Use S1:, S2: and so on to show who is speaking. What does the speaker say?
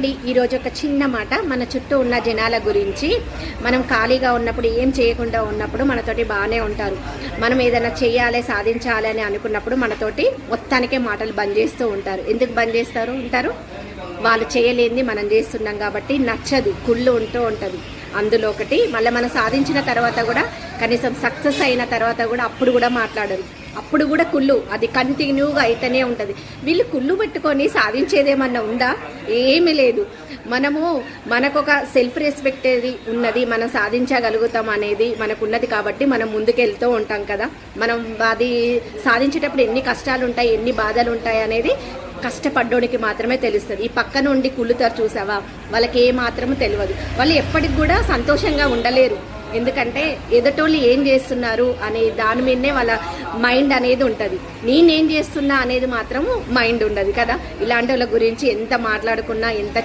S1: ఈరోజు ఒక చిన్న మాట మన చుట్టూ ఉన్న జనాల గురించి. మనం ఖాళీగా ఉన్నప్పుడు, ఏం చేయకుండా ఉన్నప్పుడు మనతోటి బాగానే ఉంటారు. మనం ఏదైనా చేయాలి, సాధించాలి అని అనుకున్నప్పుడు మనతోటి మొత్తానికే మాటలు బంద్ చేస్తూ ఉంటారు. ఎందుకు బంద్ చేస్తారు ఉంటారు? వాళ్ళు చేయలేనిది మనం చేస్తున్నాం కాబట్టి నచ్చదు, కుళ్ళు ఉంటూ ఉంటుంది. అందులో ఒకటి మళ్ళీ మనం సాధించిన తర్వాత కూడా, కనీసం సక్సెస్ అయిన తర్వాత కూడా అప్పుడు కూడా మాట్లాడరు. అప్పుడు కూడా కుళ్ళు, అది కంటిన్యూగా అయితేనే ఉంటుంది. వీళ్ళు కుళ్ళు పెట్టుకొని సాధించేదేమన్నా ఉందా? ఏమీ లేదు. మనకొక సెల్ఫ్ రెస్పెక్ట్ ఉన్నది, మనం సాధించగలుగుతాం అనేది మనకున్నది కాబట్టి మనం ముందుకెళ్తూ ఉంటాం కదా. మనం అది సాధించేటప్పుడు ఎన్ని కష్టాలు ఉంటాయి, ఎన్ని బాధలు ఉంటాయి అనేది కష్టపడ్డోడికి మాత్రమే తెలుస్తుంది. ఈ పక్క నుండి కుళ్ళుతారు చూసావా, వాళ్ళకి ఏ మాత్రము తెలియదు. వాళ్ళు ఎప్పటికి కూడా సంతోషంగా ఉండలేరు. ఎందుకంటే ఎదుటోళ్ళు ఏం చేస్తున్నారు అనే దాని మీదనే వాళ్ళ మైండ్ అనేది ఉంటుంది. నేనేం చేస్తున్నా అనేది మాత్రము మైండ్ ఉండదు కదా. ఇలాంటి వాళ్ళ గురించి ఎంత మాట్లాడుకున్నా, ఎంత